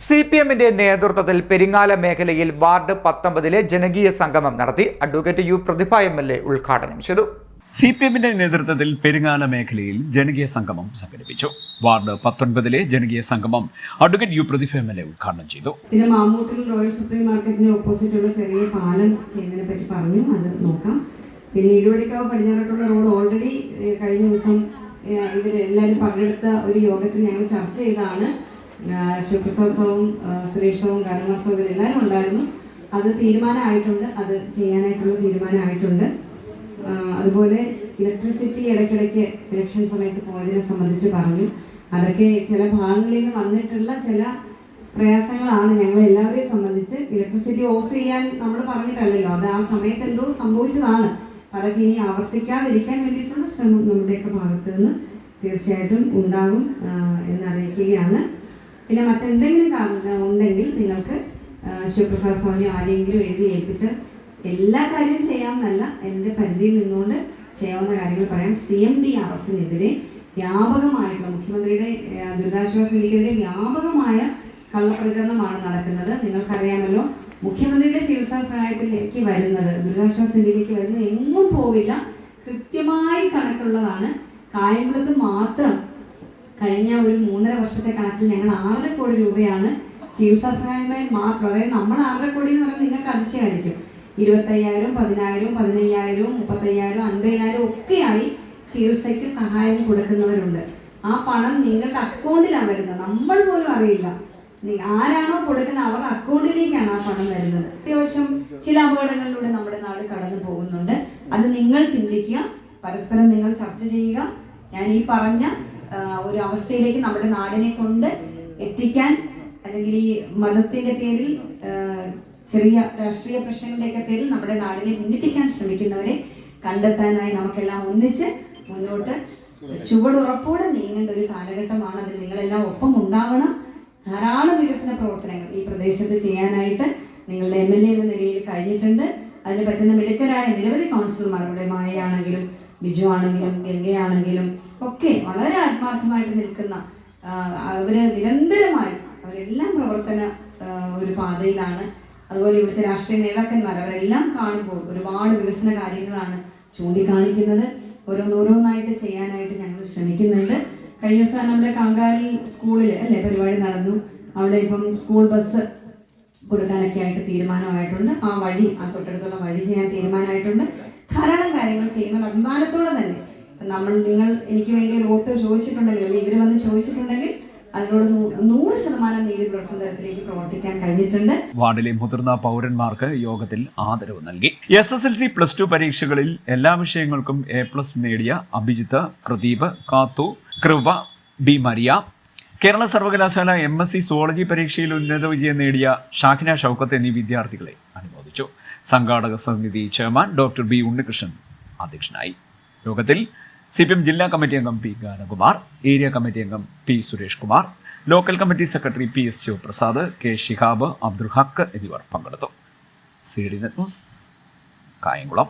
സിപിഎമ്മിന്റെ നേതൃത്വത്തിൽ പെരിങ്ങാല മേഖലയിൽ വാർഡ് 19 ജനകീയ സംഗമം നടത്തി. അഡ്വക്കേറ്റ് യു പ്രതിഭ എംഎൽഎ ഉദ്ഘാടനം ചെയ്തു. സിപിഎമ്മിന്റെ നേതൃത്വത്തിൽ പെരിങ്ങാല മേഖലയിൽ ജനകീയ സംഗമം സംഘടിപ്പിച്ചു. വാർഡ് 19 ജനകീയ സംഗമം അഡ്വക്കേറ്റ് യു പ്രതിഭ എംഎൽഎ ഉദ്ഘാടനം ചെയ്തു. പിന്നെ മാമൂട്ടിൽ റോയൽ സൂപ്പർ മാർക്കറ്റിന് ഓപ്പോസിറ്റുള്ള ചെറിയ പാലം ചെയ്യുന്നതിനെ പറ്റി പറഞ്ഞു, അത് നോക്കാം. പിന്നെ ഇരുവടിക്കാവ് പടിഞ്ഞാറോട്ടുള്ള റോഡ് ഓൾറെഡി കഴിഞ്ഞ ദിവസം ഇവരെല്ലാവരും പങ്കെടുത്ത ഒരു യോഗത്തിൽ ഞങ്ങൾ ചർച്ച ചെയ്താണ്. ശിവപ്രസാദവും സുരേഷവും ഗാനമോത്സവവും ഇവരെല്ലാവരും ഉണ്ടായിരുന്നു. അത് തീരുമാനമായിട്ടുണ്ട്, അത് ചെയ്യാനായിട്ടുള്ള തീരുമാനമായിട്ടുണ്ട്. അതുപോലെ ഇലക്ട്രിസിറ്റി ഇടയ്ക്കിടയ്ക്ക് ഇലക്ഷൻ സമയത്ത് പോയതിനെ സംബന്ധിച്ച് പറഞ്ഞു. അതൊക്കെ ചില ഭാഗങ്ങളിൽ നിന്ന് വന്നിട്ടുള്ള ചില പ്രയാസങ്ങളാണ് ഞങ്ങൾ എല്ലാവരെയും സംബന്ധിച്ച്. ഇലക്ട്രിസിറ്റി ഓഫ് ചെയ്യാൻ നമ്മൾ പറഞ്ഞിട്ടല്ലല്ലോ, അത് ആ സമയത്ത് എന്തോ സംഭവിച്ചതാണ്. അതൊക്കെ ഇനി ആവർത്തിക്കാതിരിക്കാൻ വേണ്ടിയിട്ടുള്ള ശ്രമം നമ്മുടെയൊക്കെ ഭാഗത്ത് നിന്ന് തീർച്ചയായിട്ടും ഉണ്ടാകും എന്നറിയിക്കുകയാണ്. പിന്നെ മറ്റെന്തെങ്കിലും കാരണം ഉണ്ടെങ്കിൽ നിങ്ങൾക്ക് ശിവപ്രസാദ് സ്വാമിയോ ആരെങ്കിലും എഴുതി ഏൽപ്പിച്ച് എല്ലാ കാര്യവും ചെയ്യാമെന്നല്ല, എൻ്റെ പരിധിയിൽ നിന്നുകൊണ്ട് ചെയ്യാവുന്ന കാര്യങ്ങൾ പറയാം. CMDRFനെതിരെ വ്യാപകമായിട്ടുള്ള മുഖ്യമന്ത്രിയുടെ ദുരിതാശ്വാസ നിധിക്കെതിരെ വ്യാപകമായ കള്ളപ്രചരണമാണ് നടക്കുന്നത്. നിങ്ങൾക്കറിയാമല്ലോ, മുഖ്യമന്ത്രിയുടെ ചികിത്സാ സഹായത്തിലേക്ക് വരുന്നത്, ദുരിതാശ്വാസ നിധിയിലേക്ക് വരുന്നത് എങ്ങും പോവില്ല. കൃത്യമായി കണക്കുള്ളതാണ്. കായംകുളത്ത് മാത്രം കഴിഞ്ഞ ഒരു 3.5 വർഷത്തെ കണക്കിൽ ഞങ്ങൾ 6.5 കോടി രൂപയാണ് ചികിത്സാ സഹായമായി മാത്രം. അതായത് നമ്മൾ 6.5 കോടി എന്ന് പറയുമ്പോൾ നിങ്ങൾക്ക് അതിശയമായിരിക്കും. 25,000, 10,000, 15,000, 35,000, 50,000 ഒക്കെയായി ചികിത്സയ്ക്ക് സഹായം കൊടുക്കുന്നവരുണ്ട്. ആ പണം നിങ്ങളുടെ അക്കൗണ്ടിലാണ് വരുന്നത്, നമ്മൾ പോലും അറിയില്ല. ആരാണോ കൊടുക്കുന്നത് അവരുടെ അക്കൗണ്ടിലേക്കാണ് ആ പണം വരുന്നത്. അത്യാവശ്യം ചില അപകടങ്ങളിലൂടെ നമ്മുടെ നാട് കടന്നു പോകുന്നുണ്ട്. അത് നിങ്ങൾ ചിന്തിക്കുക, പരസ്പരം നിങ്ങൾ ചർച്ച ചെയ്യുക. ഞാൻ ഈ പറഞ്ഞ ഒരു അവസ്ഥയിലേക്ക് നമ്മുടെ നാടിനെ കൊണ്ട് എത്തിക്കാൻ, അല്ലെങ്കിൽ ഈ മതത്തിന്റെ പേരിൽ ചെറിയ രാഷ്ട്രീയ പ്രശ്നങ്ങളുടെയൊക്കെ പേരിൽ നമ്മുടെ നാടിനെ ഭിന്നിപ്പിക്കാൻ ശ്രമിക്കുന്നവരെ കണ്ടെത്താനായി നമുക്കെല്ലാം ഒന്നിച്ച് മുന്നോട്ട് ചുവടുറപ്പോടെ നീങ്ങേണ്ട ഒരു കാലഘട്ടമാണ്. അതിൽ നിങ്ങളെല്ലാം ഒപ്പം ഉണ്ടാവണം. ധാരാളം വികസന പ്രവർത്തനങ്ങൾ ഈ പ്രദേശത്ത് ചെയ്യാനായിട്ട് നിങ്ങളുടെ MLA എന്ന നിലയിൽ കഴിഞ്ഞിട്ടുണ്ട്. അതിന് പറ്റുന്ന മിടുക്കരായ നിരവധി കൗൺസിലർമാർ, ഇവിടെ മായയാണെങ്കിലും ബിജു ആണെങ്കിലും ഗംഗയാണെങ്കിലും ഒക്കെ വളരെ ആത്മാർത്ഥമായിട്ട് നിൽക്കുന്ന അവര് നിരന്തരമായി അവരെല്ലാം പ്രവർത്തന ഒരു പാതയിലാണ്. അതുപോലെ ഇവിടുത്തെ രാഷ്ട്രീയ നേതാക്കന്മാർ അവരെല്ലാം കാണുമ്പോൾ ഒരുപാട് വികസന കാര്യങ്ങളാണ് ചൂണ്ടിക്കാണിക്കുന്നത്. ഓരോന്നോരോന്നായിട്ട് ചെയ്യാനായിട്ട് ഞങ്ങൾ ശ്രമിക്കുന്നുണ്ട്. കഴിഞ്ഞ ദിവസം നമ്മുടെ കങ്കാലി സ്കൂളിൽ പരിപാടി നടന്നു. അവിടെ ഇപ്പം സ്കൂൾ ബസ് കൊടുക്കാനൊക്കെ ആയിട്ട് തീരുമാനമായിട്ടുണ്ട്. ആ തൊട്ടടുത്തുള്ള വഴി ചെയ്യാൻ തീരുമാനമായിട്ടുണ്ട്. ധാരാളം കാര്യങ്ങൾ ചെയ്യുന്ന അഭിമാനത്തോടെ തന്നെ നിങ്ങൾ എനിക്ക് വേണ്ടി ഒരു വോട്ട് ചോദിച്ചിട്ടുണ്ടെങ്കിൽ, അല്ലെങ്കിൽ ഇവർ വന്ന് ചോദിച്ചിട്ടുണ്ടെങ്കിൽ അതിനോട് 100% നീതി പുലർത്തുന്ന തരത്തിലേക്ക് പ്രവർത്തിക്കാൻ കഴിഞ്ഞിട്ടുണ്ട്. വാർഡിലെ മുതിർന്ന പൗരന്മാർക്ക് യോഗത്തിൽ ആദരവ് നൽകി. SSLC +2 പരീക്ഷകളിൽ എല്ലാ വിഷയങ്ങൾക്കും A+ നേടിയ അഭിജിത്ത്, പ്രദീപ്, കാത്തു, കൃപ, ബി മരിയ, കേരള സർവകലാശാല MSc സുവോളജി പരീക്ഷയിൽ ഉന്നത വിജയം നേടിയ ഷാഹിന ഷൗക്കത്ത് എന്നീ വിദ്യാർത്ഥികളെ അനുമോദിച്ചു. സംഘാടക സമിതി ചെയർമാൻ ഡോക്ടർ B ഉണ്ണികൃഷ്ണൻ അധ്യക്ഷനായി. യോഗത്തിൽ CPM ജില്ലാ കമ്മിറ്റി അംഗം P ഗാനകുമാർ, ഏരിയ കമ്മിറ്റി അംഗം P Suresh Kumar, local committee secretary PS Sivaprasad, K Shihab, Abdul Haq എന്നിവർ പങ്കെടുത്തു. CD net news, Kayamkulam.